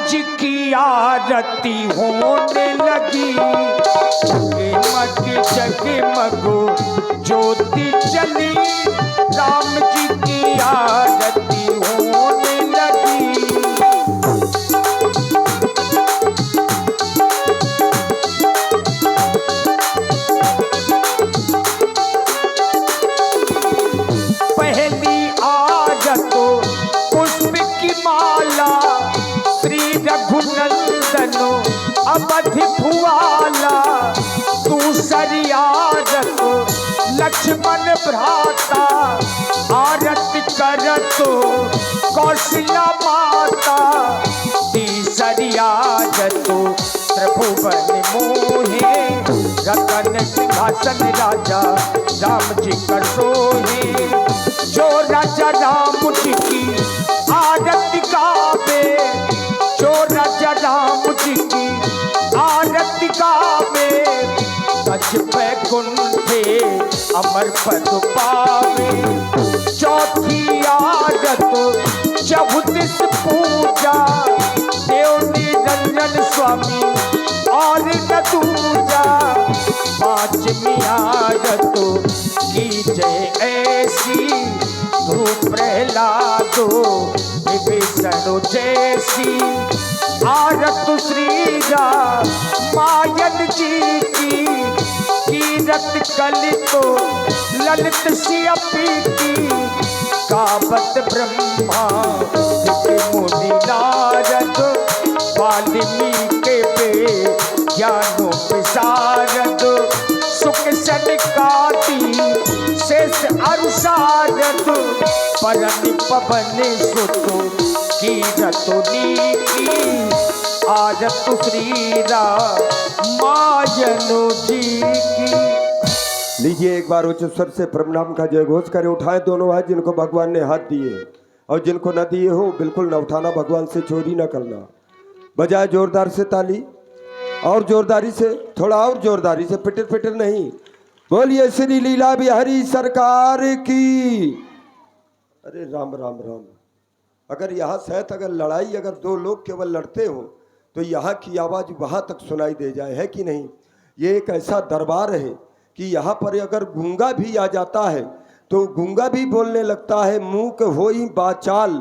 जी की आरती होने लगी, जगमग जगमग ज्योति जली, राम जी की आरती होने लगी। पहली आरत पुष्प की माला, श्री रघुनंदन अवध भुआला। दूसरी आरत लक्ष्मण भ्राता, आरत करत कौशल्या माता। तीसरी आरत त्रिभुवन मोहे, रतन सिंहासन राजा राम जी का सोहे। जो राजा राम जी की आरती गावे, जो राजा राम जी की आरती गावे, सच बैकुंठे अमर पद पावे। चौथी आरत 34 पूजा, देव निरंजन स्वामी और न दूजा। पांचवी आरत की जय ऐसी, ध्रुव प्रहलादो विभीषण जैसी। आरत श्री रामायण जी की, कीरत कलितो ललित सियपी की। गावत ब्रह्मा मुनि नारद, वाल्मीकि पे ज्ञानो विशारद। सुख सनकादि शेष अरुषारद, परनि पवन सुत कीरत नीकी। आरत श्री रामायण जी की। लीजिए एक बार उच्च स्वर से प्रणाम का जय घोष करे। उठाए दोनों हाथ जिनको भगवान ने हाथ दिए, और जिनको न दिए हो बिल्कुल न उठाना, भगवान से चोरी न करना। बजाय जोरदार से ताली, और जोरदारी से, थोड़ा और जोरदारी से, पिटर पिटर नहीं। बोलिए श्री लीला बिहारी सरकार की। अरे राम राम राम। अगर यहाँ शायद अगर लड़ाई, अगर दो लोग केवल लड़ते हो तो यहाँ की आवाज़ वहाँ तक सुनाई दे जाए, है कि नहीं। ये एक ऐसा दरबार है कि यहाँ पर अगर गूंगा भी आ जाता है तो गूंगा भी बोलने लगता है। मूक होई बाचाल,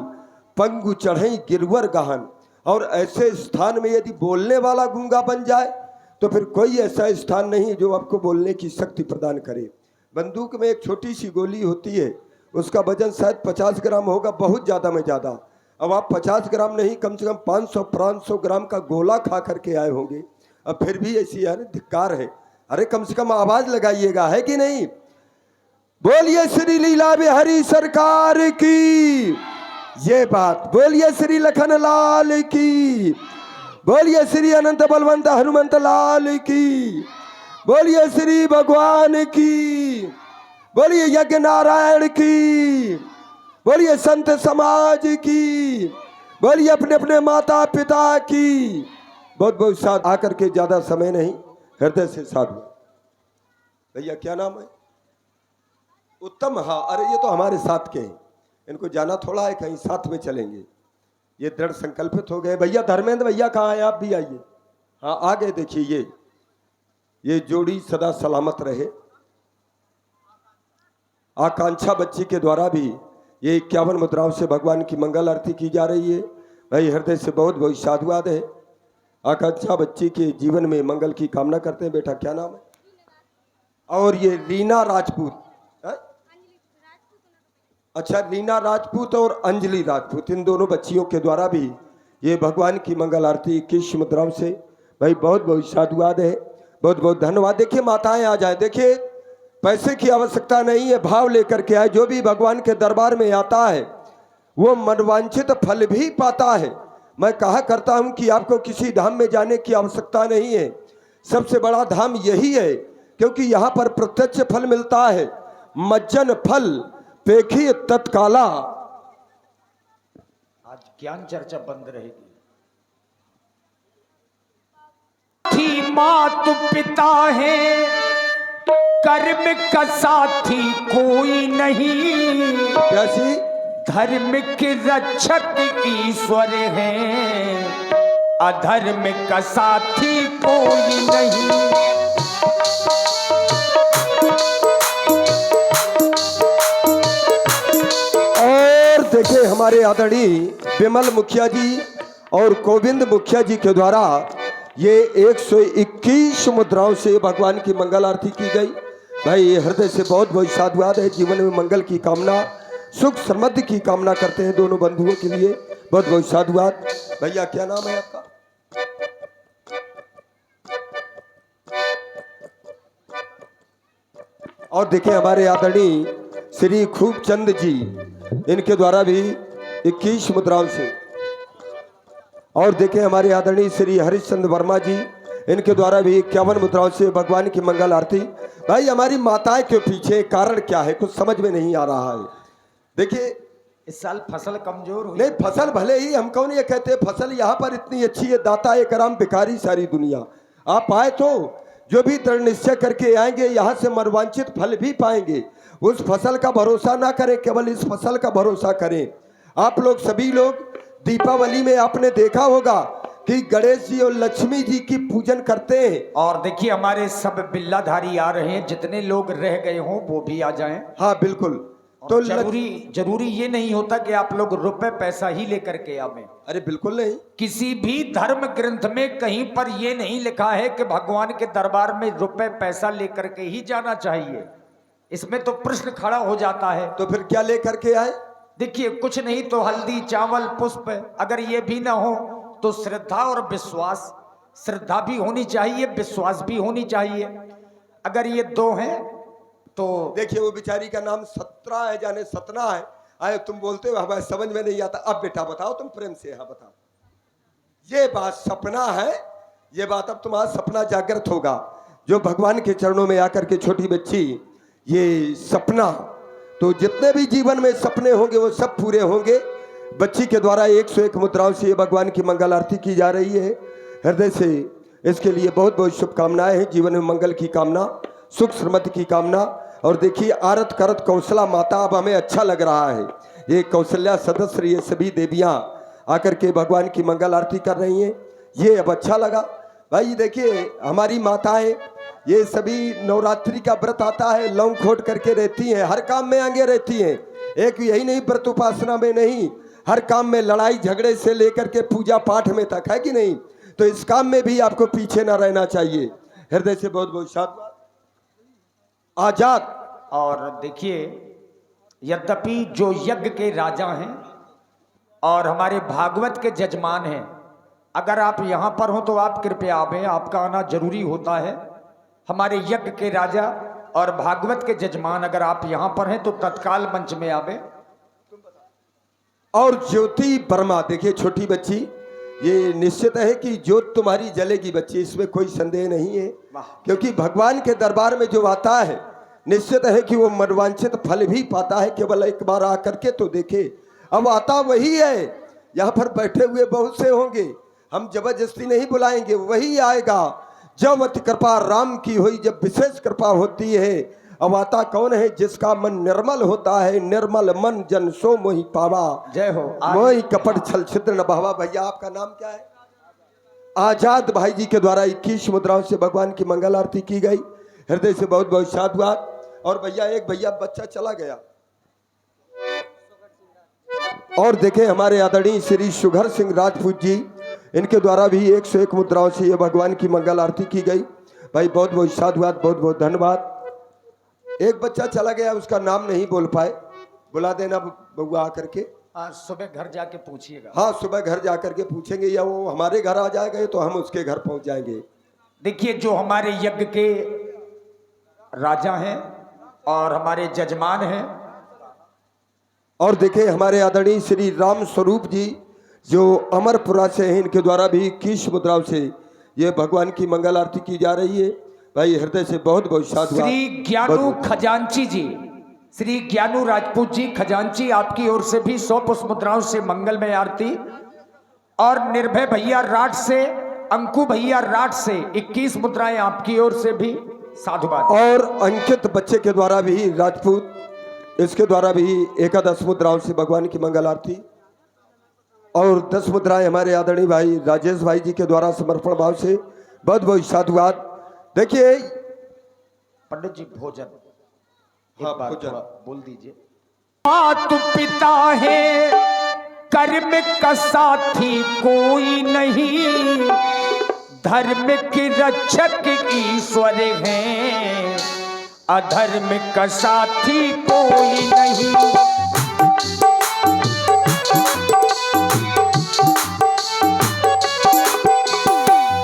पंगु चढ़ई गिरवर गहन। और ऐसे स्थान में यदि बोलने वाला गूंगा बन जाए तो फिर कोई ऐसा स्थान नहीं जो आपको बोलने की शक्ति प्रदान करे। बंदूक में एक छोटी सी गोली होती है, उसका वजन शायद 50 ग्राम होगा, बहुत ज़्यादा में ज़्यादा। अब आप 50 ग्राम नहीं, कम से कम 500 ग्राम का गोला खा करके आए होंगे। अब फिर भी ऐसी यार धिक्कार है। अरे कम से कम आवाज़ लगाइएगा, है कि नहीं। बोलिए श्री लीला बिहारी सरकार की। ये बात बोलिए श्री लखन लाल की। बोलिए श्री अनंत बलवंत हनुमंत लाल की। बोलिए श्री भगवान की। बोलिए यज्ञ नारायण की। बोलिए संत समाज की। बोलिए अपने अपने माता पिता की। बहुत बहुत साथ आकर के, ज्यादा समय नहीं, हृदय से साधु। भैया क्या नाम है? उत्तम। हाँ, अरे ये तो हमारे साथ के हैं, इनको जाना थोड़ा है, कहीं साथ में चलेंगे। ये दृढ़ संकल्पित हो गए। भैया धर्मेंद्र भैया कहाँ हैं? आप भी आइए। हाँ आ गए। देखिए ये जोड़ी सदा सलामत रहे। आकांक्षा बच्ची के द्वारा भी ये 51 मुद्राओं से भगवान की मंगल आरती की जा रही है। भाई हृदय से बहुत बहुत साधुवाद है। आकांक्षा बच्ची के जीवन में मंगल की कामना करते हैं। बेटा क्या नाम है? और ये रीना राजपूत है? अच्छा, रीना राजपूत और अंजलि राजपूत, इन दोनों बच्चियों के द्वारा भी ये भगवान की मंगल आरती 21 मुद्राओं से। भाई बहुत बहुत साधुवाद है, बहुत बहुत धन्यवाद। देखिए माताएं आ जाए। देखिए पैसे की आवश्यकता नहीं है, भाव लेकर के आए। जो भी भगवान के दरबार में आता है वो मनवांछित फल भी पाता है। मैं कहा करता हूं कि आपको किसी धाम में जाने की आवश्यकता नहीं है। सबसे बड़ा धाम यही है, क्योंकि यहाँ पर प्रत्यक्ष फल मिलता है। मज्जन फल पेखी तत्काला। आज ज्ञान चर्चा बंद रहेगी। मात पिता है, कर्म का साथी कोई नहीं। कैसी? धर्म के रक्षक ईश्वर हैं, अधर्म का साथी कोई नहीं। और देखिए हमारे आदरणीय विमल मुखिया जी और गोविंद मुखिया जी के द्वारा ये 121 मुद्राओं से भगवान की मंगल आरती की गई। भाई हृदय से बहुत बहुत साधुवाद है। जीवन में मंगल की कामना, सुख समृद्धि की कामना करते हैं दोनों बंधुओं के लिए। बहुत बहुत साधुवाद। भैया क्या नाम है आपका? और देखिए हमारे आदरणीय श्री खूबचंद जी, इनके द्वारा भी 21 मुद्राओं से। और देखिए हमारे आदरणीय श्री हरिश्चंद्र वर्मा जी, इनके द्वारा भी 51 मुद्राओं से भगवान की मंगल आरती। भाई हमारी माताएं के पीछे कारण क्या है कुछ समझ में नहीं आ रहा है। देखिए इस साल फसल कमजोर हुई। नहीं, फसल भले ही, हम कौन ये कहते फसल यहाँ पर इतनी अच्छी है, दाता एक राम भिखारी सारी दुनिया। आप आए तो जो भी दृढ़ निश्चय करके आएंगे यहाँ से मनवांचित फल भी पाएंगे। उस फसल का भरोसा ना करें, केवल इस फसल का भरोसा करें। आप लोग सभी लोग दीपावली में आपने देखा होगा कि गणेश जी और लक्ष्मी जी की पूजन करते हैं। और देखिए हमारे सब बिल्लाधारी आ रहे हैं, जितने लोग रह गए हों वो भी आ जाएं। हाँ बिल्कुल। तो जरूरी ये नहीं होता कि आप लोग रुपए पैसा ही लेकर के आवें। अरे बिल्कुल नहीं। किसी भी धर्म ग्रंथ में कहीं पर ये नहीं लिखा है कि भगवान के दरबार में रुपए पैसा लेकर के ही जाना चाहिए। इसमें तो प्रश्न खड़ा हो जाता है। तो फिर क्या लेकर के आए? देखिए कुछ नहीं तो हल्दी चावल पुष्प, अगर ये भी ना हो तो श्रद्धा और विश्वास। श्रद्धा भी होनी चाहिए, विश्वास भी होनी चाहिए। अगर ये दो हैं तो देखिए वो बेचारी का नाम सत्रा है, जाने सतना है। आए तुम बोलते हो हमें समझ में नहीं आता। अब बेटा बताओ तुम प्रेम से, हाँ बताओ, ये बात सपना है, ये बात अब तुम्हारा सपना जागृत होगा। जो भगवान के चरणों में आकर के छोटी बच्ची ये सपना, तो जितने भी जीवन में सपने होंगे वो सब पूरे होंगे। बच्ची के द्वारा 101 मुद्राओं से ये भगवान की मंगल आरती की जा रही है। हृदय से इसके लिए बहुत बहुत शुभकामनाएं हैं। जीवन में मंगल की कामना, सुख समृद्धि की कामना। और देखिए आरत करत कौशला माता, अब हमें अच्छा लग रहा है। ये कौशल्या सदस्य, ये सभी देवियां आकर के भगवान की मंगल आरती कर रही हैं। ये अब अच्छा लगा। भाई देखिए हमारी माताएं ये सभी नवरात्रि का व्रत आता है, लौंग खोट करके रहती हैं, हर काम में आगे रहती हैं। एक यही नहीं व्रत उपासना में नहीं, हर काम में, लड़ाई झगड़े से लेकर के पूजा पाठ में तक, है कि नहीं? तो इस काम में भी आपको पीछे ना रहना चाहिए। हृदय से बहुत बहुत साधुवाद। आजाद। और देखिए यद्यपि जो यज्ञ के राजा हैं और हमारे भागवत के जजमान हैं, अगर आप यहाँ पर हो तो आप कृपया आवें, आपका आना जरूरी होता है। हमारे यज्ञ के राजा और भागवत के जजमान अगर आप यहाँ पर हैं तो तत्काल मंच में आवें। और ज्योति वर्मा, देखिए छोटी बच्ची, ये निश्चित है कि ज्योत तुम्हारी जलेगी बच्ची, इसमें कोई संदेह नहीं है। क्योंकि भगवान के दरबार में जो आता है निश्चित है कि वो मनवांछित फल भी पाता है। केवल एक बार आकर के तो देखे। अब आता वही है, यहाँ पर बैठे हुए बहुत से होंगे, हम जबरदस्ती नहीं बुलाएंगे, वही आएगा। जब अति कृपा राम की हुई, जब विशेष कृपा होती है। अब आता कौन है? जिसका मन निर्मल होता है। निर्मल मन जन सो मोहि पावा, जय हो। मोहि कपट छल छिद्र न भावा। भैया आपका नाम क्या है? आजाद भाई जी के द्वारा 21 मुद्राओं से भगवान की मंगल आरती की गई। हृदय से बहुत बहुत साधुवाद। और भैया एक भैया बच्चा चला गया। और देखें हमारे आदरणीय श्री सुघर सिंह राजपूत जी, इनके द्वारा भी 101 मुद्राओं से ये भगवान की मंगल आरती की गई। भाई बहुत बहुत साधुवाद, बहुत बहुत धन्यवाद। एक बच्चा चला गया, उसका नाम नहीं बोल पाए, बुला देना बउआ आकर के। सुबह घर जाके पूछिएगा। हाँ सुबह घर जाकर के पूछेंगे, या वो हमारे घर आ जाएगा तो हम उसके घर पहुंच जाएंगे। देखिए जो हमारे यज्ञ के राजा हैं और हमारे जजमान हैं, और देखें हमारे आदरणीय श्री राम स्वरूप जी जो अमरपुरा से हैं, इनके द्वारा भी 21 मुद्राओं से ये भगवान की मंगल आरती की जा रही है। भाई हृदय से बहुत बहुत साधुवाद। श्री ज्ञानू खजांची जी, श्री ज्ञानू राजपूत जी खजांची, आपकी ओर से भी 100 पुष्प मुद्राओं से मंगलमय आरती। और निर्भय भैया राठ से, अंकु भैया राठ से 21 मुद्राएं आपकी ओर से भी साधुवाद। और अंकित बच्चे के द्वारा भी राजपूत, इसके द्वारा भी 11 मुद्राओं से भगवान की मंगल आरती। और 10 मुद्राएं हमारे आदरणीय भाई राजेश भाई जी के द्वारा समर्पण भाव से बहुत बहुत साधुवाद। देखिए पंडित जी भोजन हाँ, एक बार भोजन। थोड़ा बोल दीजिए। मातु पिता है कर्म का साथी कोई नहीं, धर्म के रक्षक ईश्वर हैं, अधर्म का साथी कोई नहीं।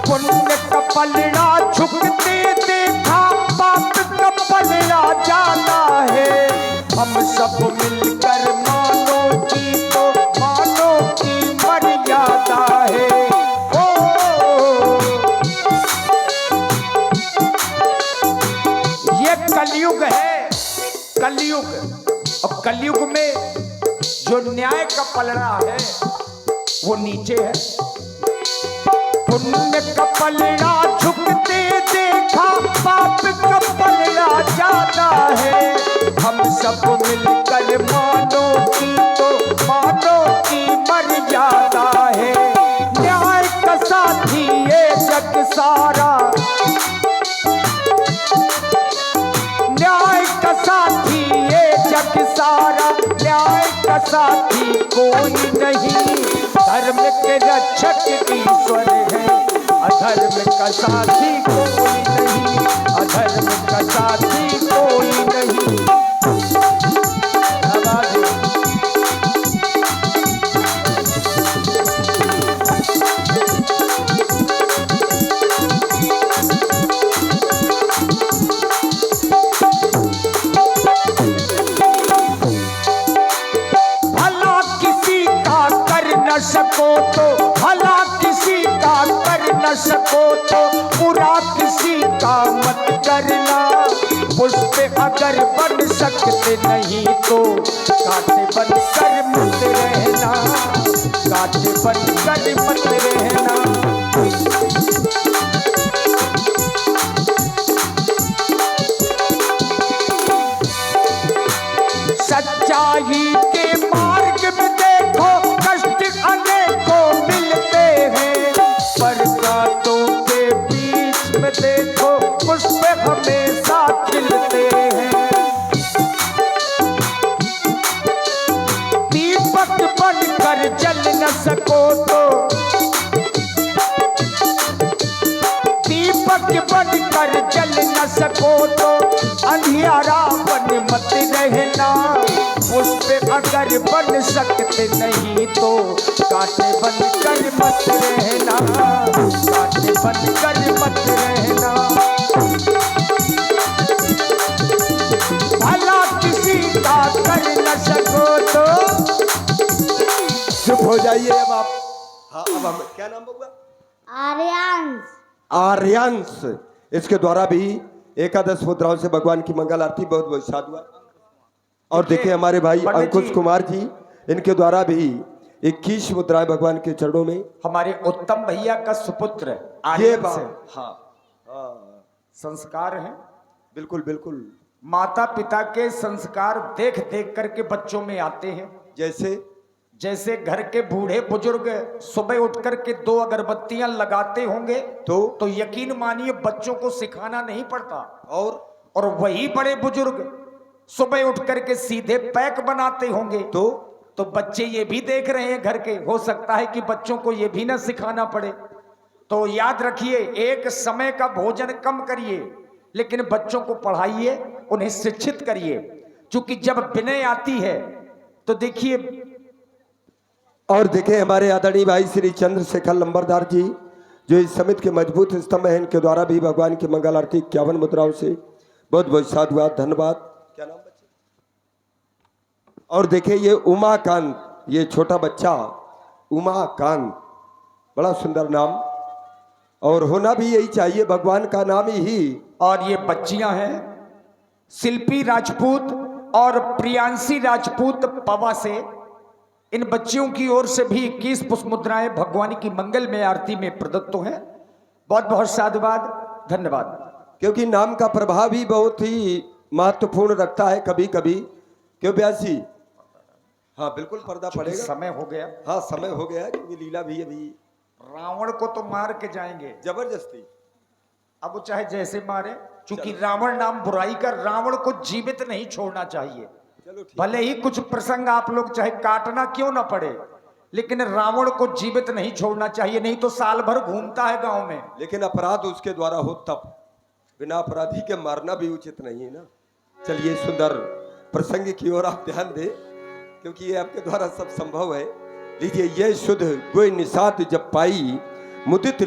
पुण्य का पलड़ा झुकते देखा, पाप का पलड़ा जाना है। हम सब मिलकर मानो की तो मानो की मर्यादा है। ये कलयुग है, कलयुग। और कलयुग में जो न्याय का पलड़ा है वो नीचे है। पुण्य का पलड़ा झुकते देखा, पाप का पलड़ा जाता है। हम सब मिलकर मानो की तो मानो की मर्यादा है। न्याय का साथी ये जग सारा, न्याय का साथी ये जग सारा, न्याय का साथी कोई नहीं। धर्म के रक्षक ईश्वर है, अधर्म का साथी कोई नहीं, अधर्म का साथी कोई नहीं। भला किसी का कर न सको तो, भला किसी का कर न सको तो, बुरा किसी का मत करना। पुष्प अगर बन सकते नहीं तो कांटे बन कर मत रहना, कांटे बन कर मत रहना। सच्चाई के मार्ग में देखो कष्ट अनेकों मिलते हैं, बरसातों के बीच में देखो पुष्प हमेशा खिलते हैं। दीपक बनकर जल न सको तो, दीपक बनकर जल न सको तो, अंधियारा बन मत रहना। पुष्प अगर बन सकते नहीं तो कांटे बन कर मत रहना, कांटे बन कर मत रहना। भला किसी का कर न सको तो। चुप हो जाइए अब आप। हाँ अब हम क्या नाम होगा? आर्यांश। आर्यांश। इसके द्वारा भी एकादश मुद्राओं से भगवान की मंगल आरती बहुत बहुत साधुवाद। और देखिए हमारे भाई अंकुश कुमार जी, इनके द्वारा भी 21 मुद्राएं भगवान के चरणों में। हमारे उत्तम भैया का सुपुत्र ये आर्यन बात से हाँ संस्कार हैं। बिल्कुल बिल्कुल। माता पिता के संस्कार देख देख करके बच्चों में आते हैं। जैसे जैसे घर के बूढ़े बुजुर्ग सुबह उठ करके 2 अगरबत्तियां लगाते होंगे तो यकीन मानिए बच्चों को सिखाना नहीं पड़ता। और वही बड़े बुजुर्ग सुबह उठ करके सीधे पैक बनाते होंगे तो बच्चे ये भी देख रहे हैं घर के। हो सकता है कि बच्चों को ये भी ना सिखाना पड़े। तो याद रखिए, एक समय का भोजन कम करिए लेकिन बच्चों को पढ़ाइए, उन्हें शिक्षित करिए। क्योंकि जब विनय आती है तो देखिए। और देखें हमारे आदरणीय भाई श्री चंद्रशेखर लंबरदार जी, जो इस समिति के मजबूत स्तंभ हैं, इनके द्वारा भी भगवान की मंगल आरती 51 मुद्राओं से बहुत बहुत साधुवाद, धन्यवाद। क्या नाम बच्चे? और देखिए ये उमाकांत, ये छोटा बच्चा उमाकांत, बड़ा सुंदर नाम और होना भी यही चाहिए, भगवान का नाम ही। और ये बच्चियां हैं शिल्पी राजपूत और प्रियांशी राजपूत पवा से। इन बच्चियों की ओर से भी 21 पुष्प मुद्राएं भगवान की मंगल में आरती में प्रदत्त हैं। बहुत बहुत साधुवाद, धन्यवाद। क्योंकि नाम का प्रभाव भी बहुत ही महत्वपूर्ण रखता है कभी कभी। क्यों ब्यासी? हाँ बिल्कुल पर्दा चूंकि पड़ेगा। समय हो गया, हाँ समय हो गया है क्योंकि लीला भी अभी रावण को तो मार के जाएंगे, जबरदस्ती। अब वो चाहे जैसे मारे, चूंकि रावण नाम बुराई का, रावण को जीवित नहीं छोड़ना चाहिए। चलो ठीक। भले ही कुछ प्रसंग आप लोग चाहे काटना क्यों ना पड़े, लेकिन रावण को जीवित नहीं छोड़ना चाहिए, नहीं तो साल भर घूमता है गांव में। लेकिन अपराध उसके द्वारा हो तब, बिना अपराधी के मारना भी उचित नहीं है ना। चलिए सुंदर प्रसंग की ओर आप ध्यान दें, क्योंकि ये आपके द्वारा सब संभव है। लीजिए, ये शुद्ध गोई निषाद जब पाई मुदित